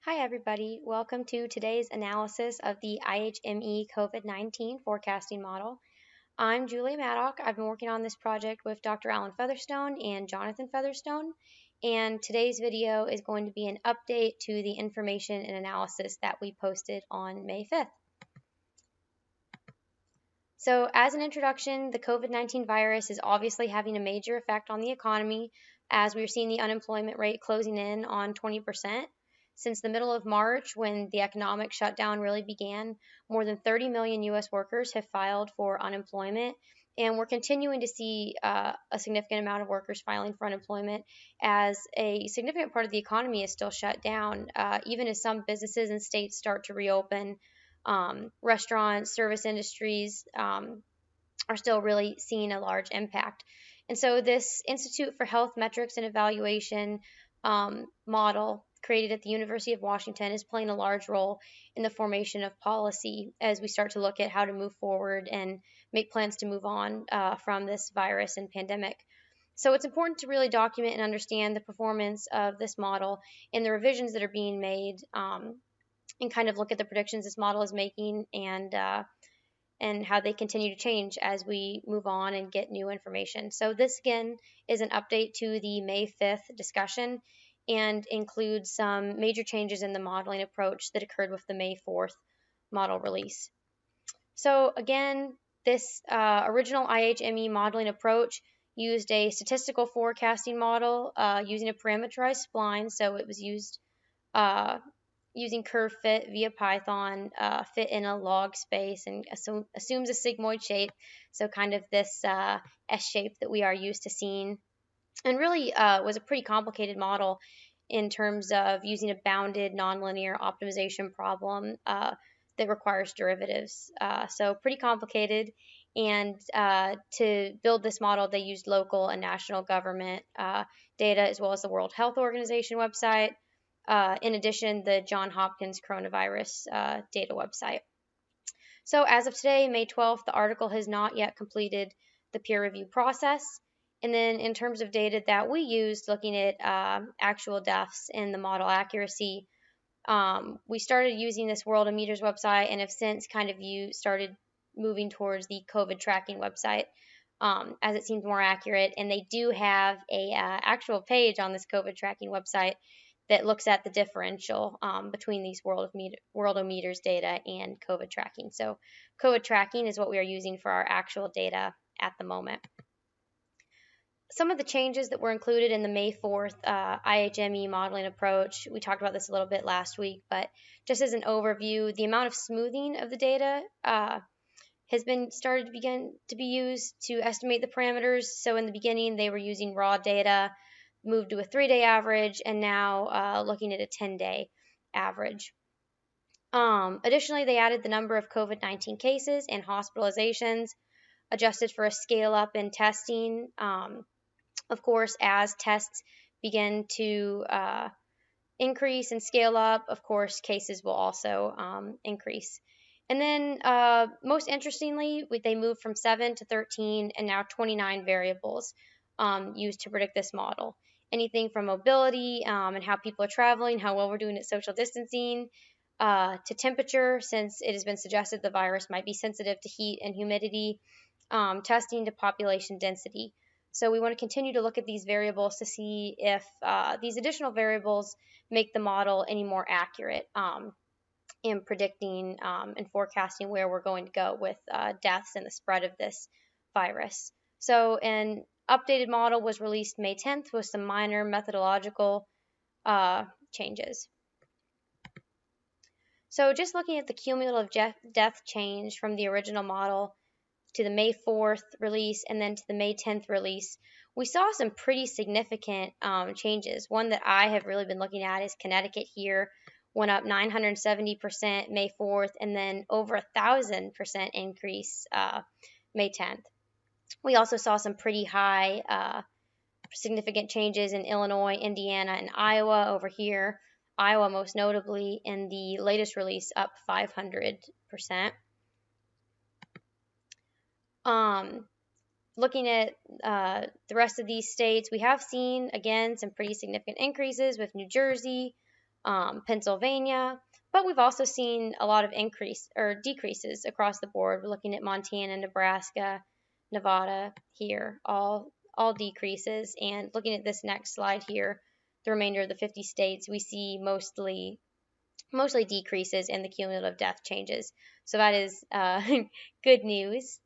Hi everybody, welcome to today's analysis of the IHME COVID-19 forecasting model. I'm Julie Maddock. I've been working on this project with Dr. Allen Featherstone and Jonathan Featherstone, and today's video is going to be an update to the information and analysis that we posted on May 5th. So as an introduction, the COVID-19 virus is obviously having a major effect on the economy as we're seeing the unemployment rate closing in on 20%. Since the middle of March, when the economic shutdown really began, more than 30 million U.S. workers have filed for unemployment, and we're continuing to see a significant amount of workers filing for unemployment as a significant part of the economy is still shut down, even as some businesses and states start to reopen. Restaurants, service industries are still really seeing a large impact. And so this Institute for Health Metrics and Evaluation model created at the University of Washington is playing a large role in the formation of policy as we start to look at how to move forward and make plans to move on from this virus and pandemic. So it's important to really document and understand the performance of this model and the revisions that are being made, and kind of look at the predictions this model is making and how they continue to change as we move on and get new information. So this again is an update to the May 5th discussion and includes some major changes in the modeling approach that occurred with the May 4th model release. So again, this original IHME modeling approach used a statistical forecasting model using a parameterized spline. So it was used using curve fit via Python, fit in a log space, and assumes a sigmoid shape, so kind of this S shape that we are used to seeing, and really was a pretty complicated model in terms of using a bounded nonlinear optimization problem that requires derivatives. So pretty complicated, and to build this model, they used local and national government data as well as the World Health Organization website. In addition, the Johns Hopkins coronavirus data website. So as of today, May 12th, the article has not yet completed the peer review process. And then in terms of data that we used, looking at actual deaths and the model accuracy, we started using this Worldometers website and have since kind of started moving towards the COVID tracking website as it seems more accurate. And they do have a actual page on this COVID tracking website that looks at the differential between these Worldometers data and COVID tracking. So COVID tracking is what we are using for our actual data at the moment. Some of the changes that were included in the May 4th IHME modeling approach, we talked about this a little bit last week, but just as an overview, the amount of smoothing of the data has been started to begin to be used to estimate the parameters. So in the beginning, they were using raw data, moved to a 3-day average, and now looking at a 10-day average. Additionally, they added the number of COVID-19 cases and hospitalizations, adjusted for a scale up in testing. Of course, as tests begin to increase and scale up, of course, cases will also increase. And then most interestingly, they moved from 7 to 13 and now 29 variables used to predict this model. Anything from mobility and how people are traveling, how well we're doing at social distancing, to temperature, since it has been suggested the virus might be sensitive to heat and humidity, testing to population density. So we want to continue to look at these variables to see if these additional variables make the model any more accurate in predicting and forecasting where we're going to go with deaths and the spread of this virus. So an updated model was released May 10th with some minor methodological changes. So just looking at the cumulative death change from the original model to the May 4th release and then to the May 10th release, we saw some pretty significant changes. One that I have really been looking at is Connecticut here, went up 970% May 4th, and then over 1,000% increase May 10th. We also saw some pretty high significant changes in Illinois, Indiana, and Iowa over here. Iowa most notably in the latest release up 500%. Looking at the rest of these states, we have seen, again, some pretty significant increases with New Jersey, Pennsylvania, but we've also seen a lot of increase or decreases across the board. We're looking at Montana, Nebraska, Nevada here, all decreases. And looking at this next slide here, the remainder of the 50 states, we see mostly decreases in the cumulative death changes. So that is good news,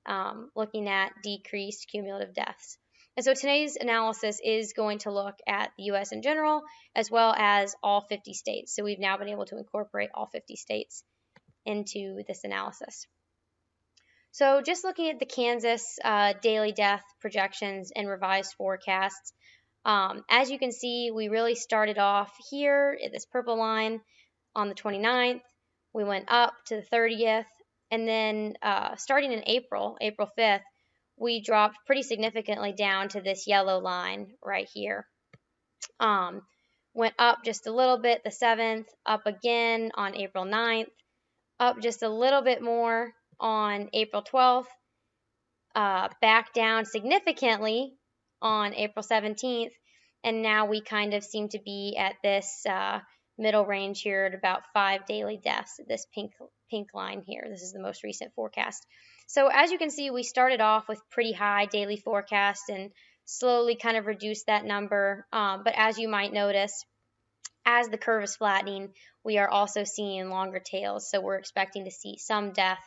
looking at decreased cumulative deaths. And so today's analysis is going to look at the U.S. in general, as well as all 50 states. So we've now been able to incorporate all 50 states into this analysis. So just looking at the Kansas daily death projections and revised forecasts, as you can see, we really started off here at this purple line on the 29th. We went up to the 30th, and then starting in April 5th, we dropped pretty significantly down to this yellow line right here. Went up just a little bit the 7th, up again on April 9th, up just a little bit more on April 12th, back down significantly on April 17th, and now we kind of seem to be at this middle range here at about 5 daily deaths, this pink line here. This is the most recent forecast. So as you can see, we started off with pretty high daily forecasts and slowly kind of reduced that number. But as you might notice, as the curve is flattening, we are also seeing longer tails. So we're expecting to see some death,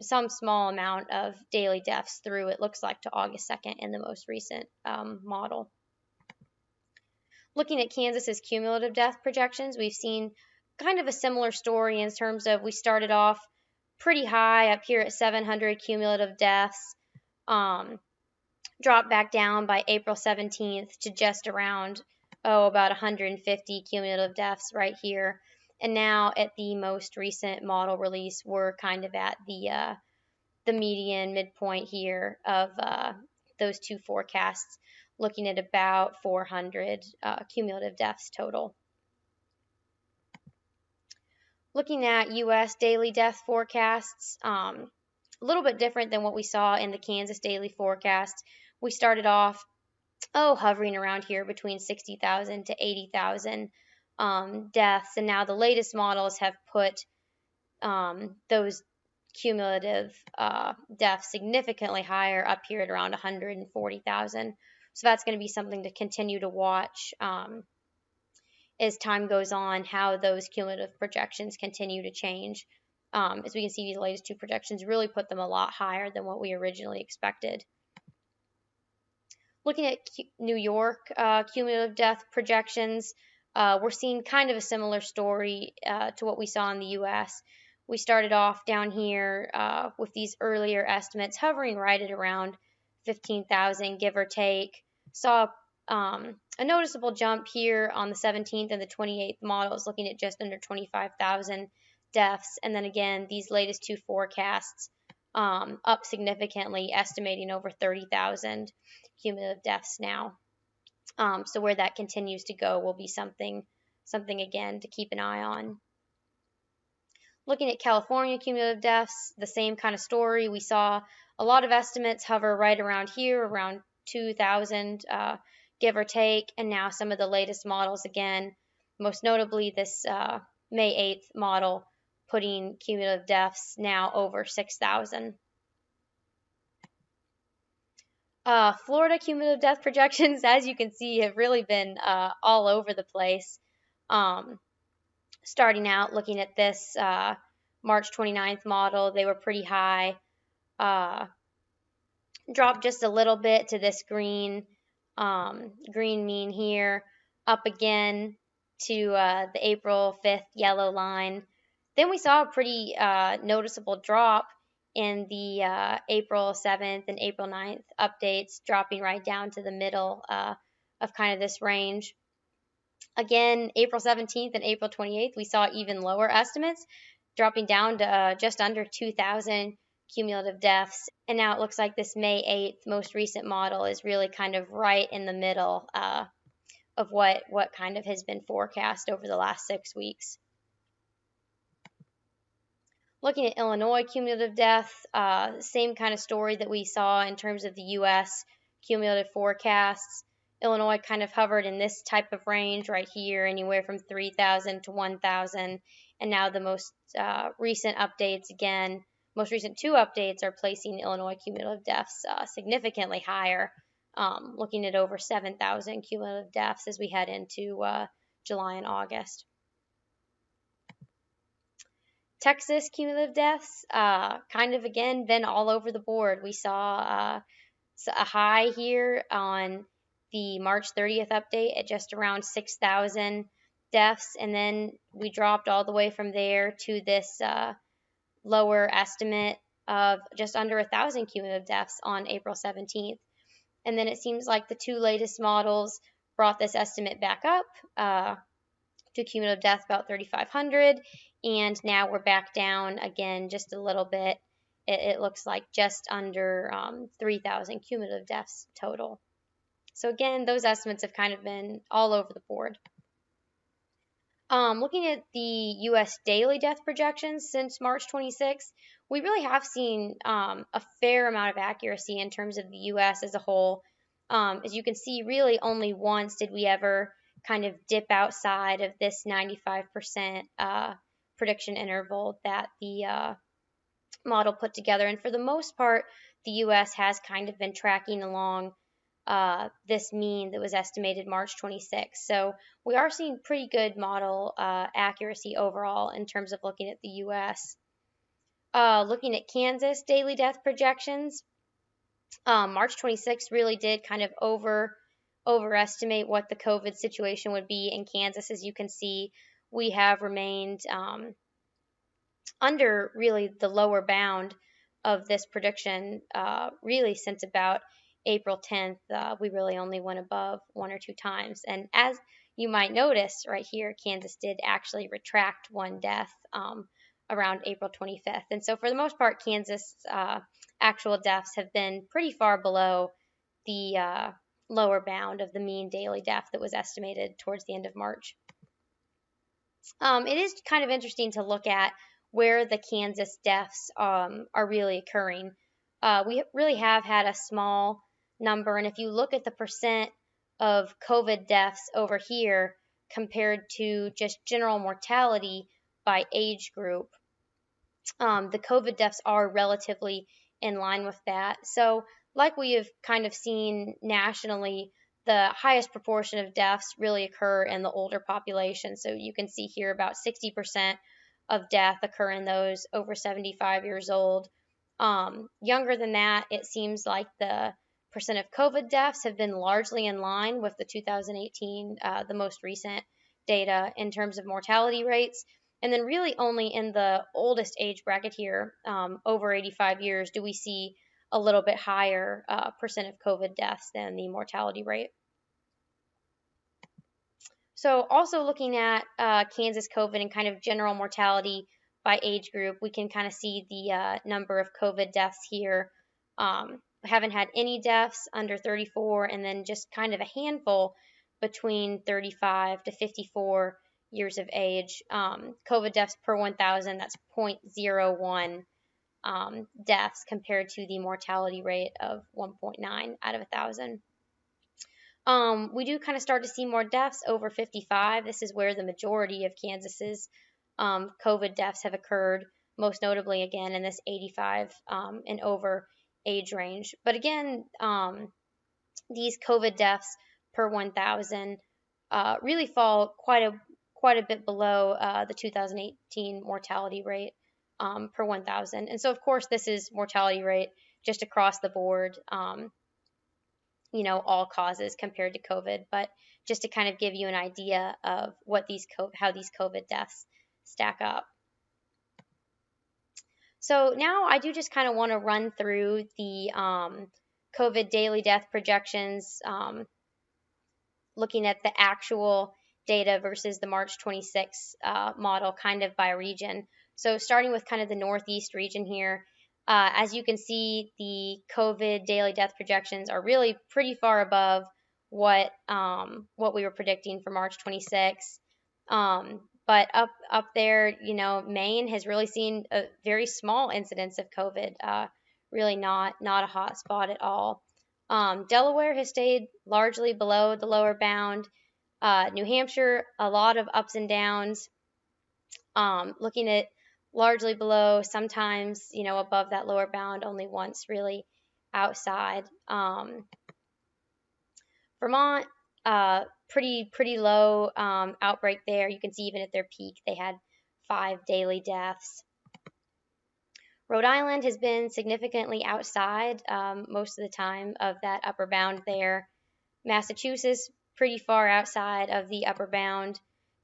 some small amount of daily deaths through, it looks like, to August 2nd in the most recent model. Looking at Kansas's cumulative death projections, we've seen kind of a similar story in terms of we started off pretty high up here at 700 cumulative deaths, dropped back down by April 17th to just around, about 150 cumulative deaths right here. And now at the most recent model release, we're kind of at the median midpoint here of those two forecasts, looking at about 400 cumulative deaths total. Looking at U.S. daily death forecasts, a little bit different than what we saw in the Kansas daily forecast. We started off, hovering around here between 60,000 to 80,000 deaths, and now the latest models have put those cumulative deaths significantly higher, up here at around 140,000. So that's going to be something to continue to watch as time goes on, how those cumulative projections continue to change. As we can see, these latest two projections really put them a lot higher than what we originally expected. Looking at New York cumulative death projections, we're seeing kind of a similar story to what we saw in the U.S. We started off down here with these earlier estimates hovering right at around 15,000, give or take. Saw a noticeable jump here on the 17th and the 28th models, looking at just under 25,000 deaths. And then again, these latest two forecasts up significantly, estimating over 30,000 cumulative deaths now. So where that continues to go will be something again to keep an eye on. Looking at California cumulative deaths, the same kind of story. We saw a lot of estimates hover right around here, around 2,000, give or take, and now some of the latest models, again, most notably this May 8th model, putting cumulative deaths now over 6,000. Florida cumulative death projections, as you can see, have really been all over the place. Starting out looking at this March 29th model, they were pretty high. Dropped just a little bit to this green mean here, up again to the April 5th yellow line. Then we saw a pretty noticeable drop in the April 7th and April 9th updates, dropping right down to the middle of kind of this range. Again, April 17th and April 28th, we saw even lower estimates, dropping down to just under 2,000 cumulative deaths. And now it looks like this May 8th most recent model is really kind of right in the middle of what kind of has been forecast over the last 6 weeks. Looking at Illinois cumulative death, same kind of story that we saw in terms of the U.S. cumulative forecasts. Illinois kind of hovered in this type of range right here, anywhere from 3,000 to 1,000. And now the most recent two updates are placing Illinois cumulative deaths significantly higher, looking at over 7,000 cumulative deaths as we head into July and August. Texas cumulative deaths, kind of again been all over the board. We saw a high here on the March 30th update at just around 6,000 deaths, and then we dropped all the way from there to this lower estimate of just under 1,000 cumulative deaths on April 17th. And then it seems like the two latest models brought this estimate back up to cumulative deaths about 3,500, and now we're back down again just a little bit. It looks like just under 3,000 cumulative deaths total. So again, those estimates have kind of been all over the board. Looking at the U.S. daily death projections since March 26th, we really have seen a fair amount of accuracy in terms of the U.S. as a whole. As you can see, really only once did we ever kind of dip outside of this 95% prediction interval that the model put together. And for the most part, the U.S. has kind of been tracking along this mean that was estimated March 26th. So we are seeing pretty good model accuracy overall in terms of looking at the U.S. Looking at Kansas daily death projections, March 26th really did kind of overestimate what the COVID situation would be in Kansas. As you can see, we have remained under really the lower bound of this prediction really since about April 10th. We really only went above one or two times. And as you might notice right here, Kansas did actually retract one death around April 25th. And so for the most part, Kansas actual deaths have been pretty far below the lower bound of the mean daily death that was estimated towards the end of March. It is kind of interesting to look at where the Kansas deaths are really occurring. We really have had a small number, and if you look at the percent of COVID deaths over here compared to just general mortality by age group, the COVID deaths are relatively in line with that. So like we have kind of seen nationally, the highest proportion of deaths really occur in the older population. So you can see here about 60% of death occur in those over 75 years old. Younger than that, it seems like the percent of COVID deaths have been largely in line with the 2018, the most recent data in terms of mortality rates. And then really only in the oldest age bracket here, over 85 years, do we see a little bit higher percent of COVID deaths than the mortality rate. So also looking at Kansas COVID and kind of general mortality by age group, we can kind of see the number of COVID deaths here. Haven't had any deaths under 34, and then just kind of a handful between 35 to 54 years of age. COVID deaths per 1,000, that's 0.01 deaths compared to the mortality rate of 1.9 out of 1,000. We do kind of start to see more deaths over 55. This is where the majority of Kansas's COVID deaths have occurred, most notably again in this 85 and over age range. But again, these COVID deaths per 1,000 really fall quite a bit below the 2018 mortality rate per 1,000. And so, of course, this is mortality rate just across the board, all causes compared to COVID, but just to kind of give you an idea of how these COVID deaths stack up. So now I do just kind of want to run through the COVID daily death projections, looking at the actual data versus the March 26 model kind of by region. So starting with kind of the Northeast region here, as you can see, the COVID daily death projections are really pretty far above what we were predicting for March 26. But up there, Maine has really seen a very small incidence of COVID, really not a hot spot at all. Delaware has stayed largely below the lower bound. New Hampshire, a lot of ups and downs. Looking at largely below, sometimes, above that lower bound, only once really outside. Vermont, pretty low outbreak there. You can see even at their peak, they had 5 daily deaths. Rhode Island has been significantly outside most of the time of that upper bound there. Massachusetts, pretty far outside of the upper bound.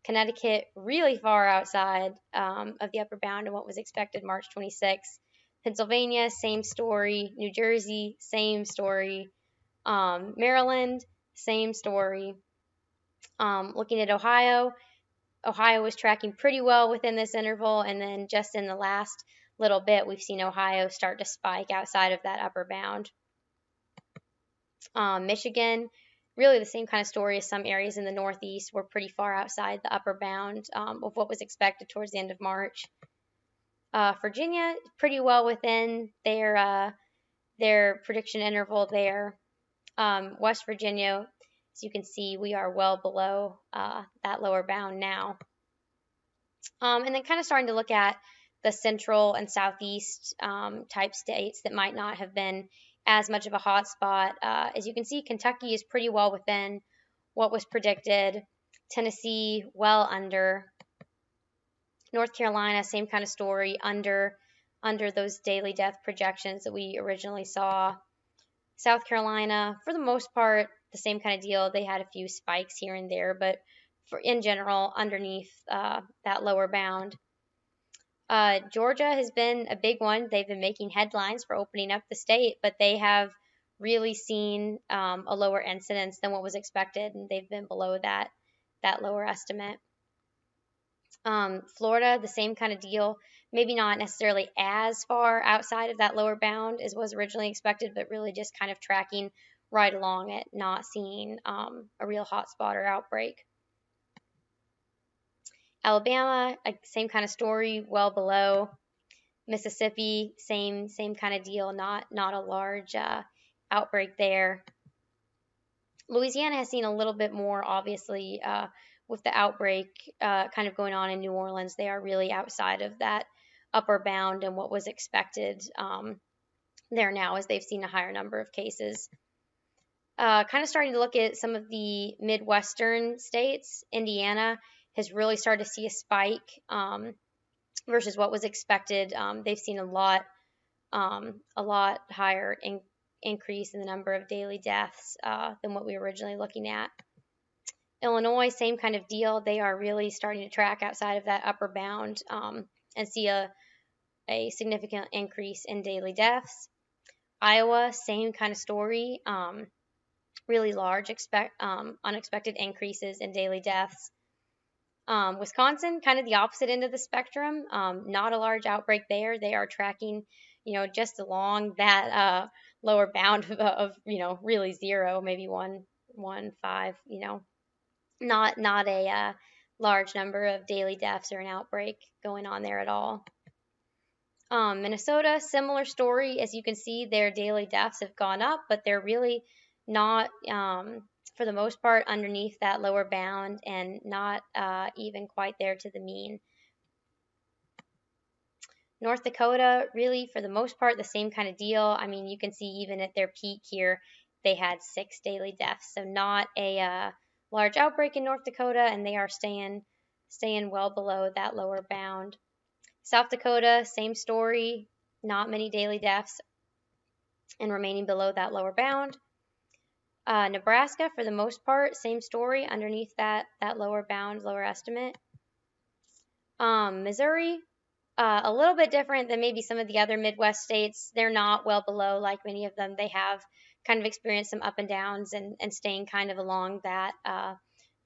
Connecticut, really far outside of the upper bound and what was expected March 26th. Pennsylvania, same story. New Jersey, same story. Maryland, same story. Looking at Ohio, Ohio was tracking pretty well within this interval, and then just in the last little bit, we've seen Ohio start to spike outside of that upper bound. Michigan, really the same kind of story as some areas in the Northeast, were pretty far outside the upper bound of what was expected towards the end of March. Virginia, pretty well within their prediction interval there. West Virginia, as you can see, we are well below that lower bound now. And then kind of starting to look at the central and southeast type states that might not have been as much of a hot spot. As you can see, Kentucky is pretty well within what was predicted. Tennessee, well under. North Carolina, same kind of story, under those daily death projections that we originally saw. South Carolina, for the most part, the same kind of deal. They had a few spikes here and there, but in general, underneath that lower bound. Georgia has been a big one. They've been making headlines for opening up the state, but they have really seen a lower incidence than what was expected, and they've been below that lower estimate. Florida, the same kind of deal. Maybe not necessarily as far outside of that lower bound as was originally expected, but really just kind of tracking right along it, not seeing a real hotspot or outbreak. Alabama, same kind of story, well below. Mississippi, same kind of deal, not a large outbreak there. Louisiana has seen a little bit more, obviously, with the outbreak kind of going on in New Orleans. They are really outside of that upper bound and what was expected there now, as they've seen a higher number of cases. Kind of starting to look at some of the Midwestern states. Indiana has really started to see a spike versus what was expected. They've seen a lot higher increase in the number of daily deaths than what we were originally looking at. Illinois, same kind of deal. They are really starting to track outside of that upper bound and see a significant increase in daily deaths. Iowa, same kind of story. Really large unexpected increases in daily deaths. Wisconsin, kind of the opposite end of the spectrum. Not a large outbreak there. They are tracking, just along that lower bound of really 0, maybe 1, 5, not a large number of daily deaths or an outbreak going on there at all. Minnesota, similar story. As you can see, their daily deaths have gone up, but they're really not, for the most part, underneath that lower bound and not even quite there to the mean. North Dakota, really, for the most part, the same kind of deal. I mean, you can see even at their peak here, they had 6 daily deaths. So not a large outbreak in North Dakota, and they are staying well below that lower bound. South Dakota, same story, not many daily deaths and remaining below that lower bound. Nebraska, for the most part, same story, underneath that lower bound, lower estimate. Missouri, a little bit different than maybe some of the other Midwest states. They're not well below like many of them. They have kind of experienced some up and downs and staying kind of along that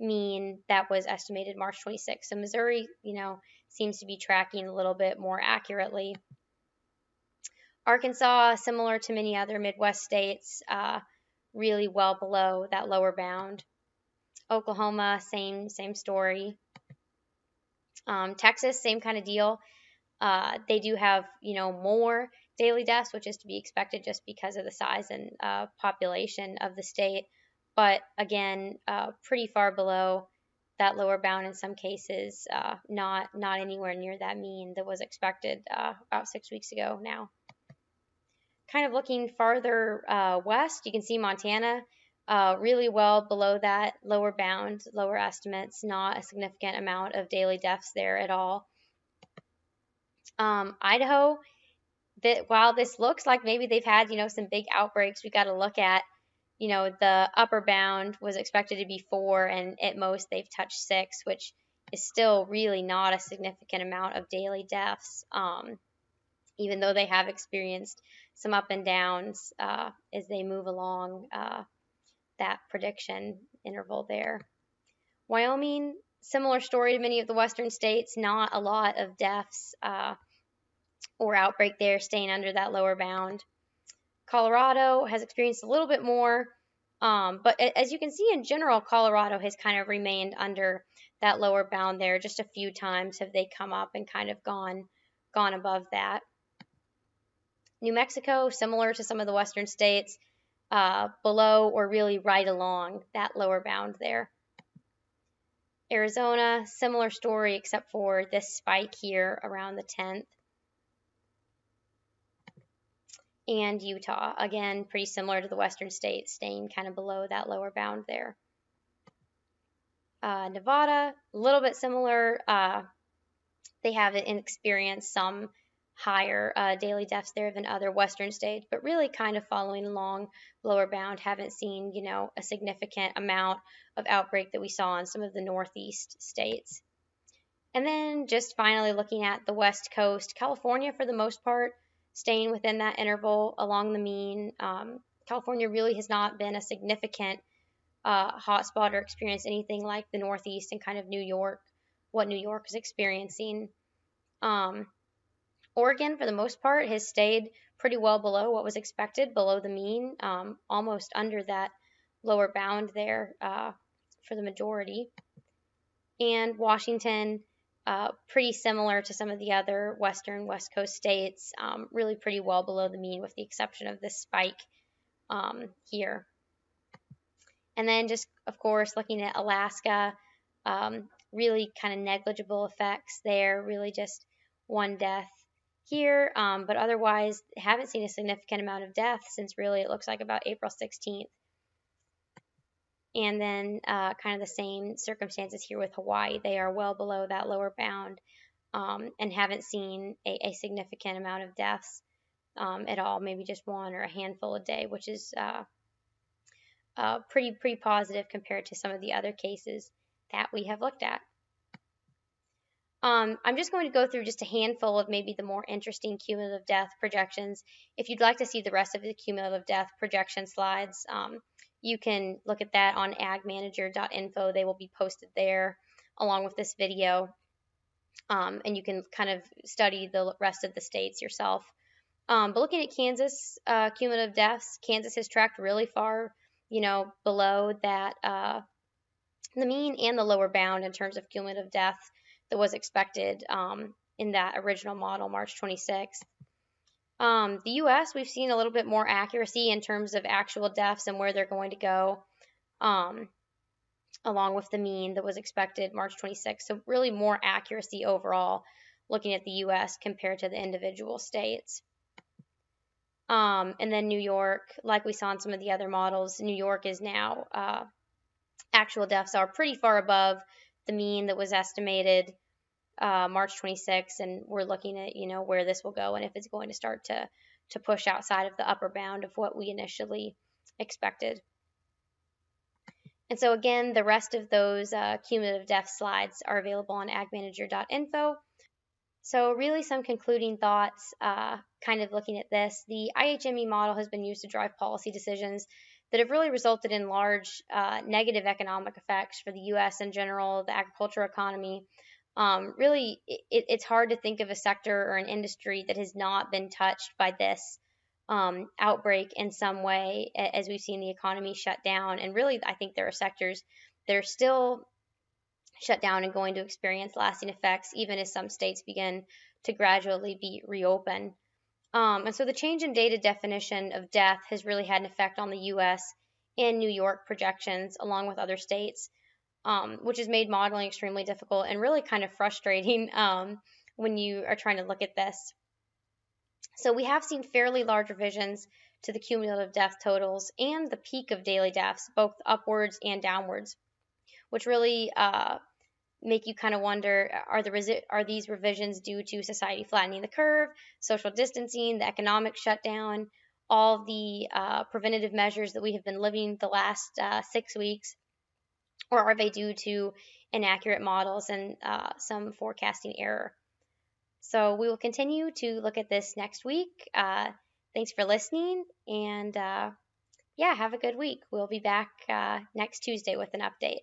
mean that was estimated March 26th. So Missouri, seems to be tracking a little bit more accurately. Arkansas, similar to many other Midwest states, really well below that lower bound. Oklahoma, same story. Texas, same kind of deal. They do have, more daily deaths, which is to be expected just because of the size and population of the state. But again, pretty far below that lower bound in some cases, not anywhere near that mean that was expected about 6 weeks ago now. Kind of looking farther west, you can see Montana really well below that lower bound, lower estimates, not a significant amount of daily deaths there at all. Idaho, that while this looks like maybe they've had, some big outbreaks, we got to look at, the upper bound was expected to be 4, and at most they've touched 6, which is still really not a significant amount of daily deaths, even though they have experienced some up and downs as they move along that prediction interval there. Wyoming, similar story to many of the western states, not a lot of deaths or outbreak there, staying under that lower bound. Colorado has experienced a little bit more, but as you can see in general, Colorado has kind of remained under that lower bound there. Just a few times have they come up and kind of gone above that. New Mexico, similar to some of the western states, below or really right along that lower bound there. Arizona, similar story except for this spike here around the 10th. And Utah, again, pretty similar to the western states, staying kind of below that lower bound there. Nevada, a little bit similar. They have experienced some higher daily deaths there than other western states, but really kind of following along lower bound. Haven't seen, a significant amount of outbreak that we saw in some of the northeast states. And then just finally looking at the west coast, California for the most part staying within that interval along the mean. California really has not been a significant hotspot or experienced anything like the northeast and kind of New York, what New York is experiencing. Oregon, for the most part, has stayed pretty well below what was expected, below the mean, almost under that lower bound there for the majority. And Washington, pretty similar to some of the other western West Coast states, really pretty well below the mean with the exception of this spike here. And then just, of course, looking at Alaska, really kind of negligible effects there, really just one death here, but otherwise haven't seen a significant amount of death since really it looks like about April 16th. And then kind of the same circumstances here with Hawaii. They are well below that lower bound and haven't seen a significant amount of deaths at all, maybe just one or a handful a day, which is pretty positive compared to some of the other cases that we have looked at. I'm just going to go through just a handful of maybe the more interesting cumulative death projections. If you'd like to see the rest of the cumulative death projection slides, you can look at that on agmanager.info. They will be posted there along with this video, and you can kind of study the rest of the states yourself. But looking at Kansas cumulative deaths, Kansas has tracked really far, below that the mean and the lower bound in terms of cumulative deaths that was expected in that original model, March 26th. The U.S., we've seen a little bit more accuracy in terms of actual deaths and where they're going to go, along with the mean that was expected March 26th. So really more accuracy overall looking at the U.S. compared to the individual states. And then New York, like we saw in some of the other models, New York is now, actual deaths are pretty far above the mean that was estimated March 26th, and we're looking at, where this will go and if it's going to start to push outside of the upper bound of what we initially expected. And so again, the rest of those cumulative death slides are available on agmanager.info. So really some concluding thoughts, kind of looking at this. The IHME model has been used to drive policy decisions that have really resulted in large negative economic effects for the U.S. in general, the agricultural economy. Really, it's hard to think of a sector or an industry that has not been touched by this outbreak in some way, as we've seen the economy shut down. And really, I think there are sectors that are still shut down and going to experience lasting effects, even as some states begin to gradually be reopened. And so the change in data definition of death has really had an effect on the U.S. and New York projections, along with other states, which has made modeling extremely difficult and really kind of frustrating when you are trying to look at this. So we have seen fairly large revisions to the cumulative death totals and the peak of daily deaths, both upwards and downwards, which really make you kind of wonder, are these revisions due to society flattening the curve, social distancing, the economic shutdown, all the preventative measures that we have been living the last 6 weeks, or are they due to inaccurate models and some forecasting error? So we will continue to look at this next week. Thanks for listening, and yeah, have a good week. We'll be back next Tuesday with an update.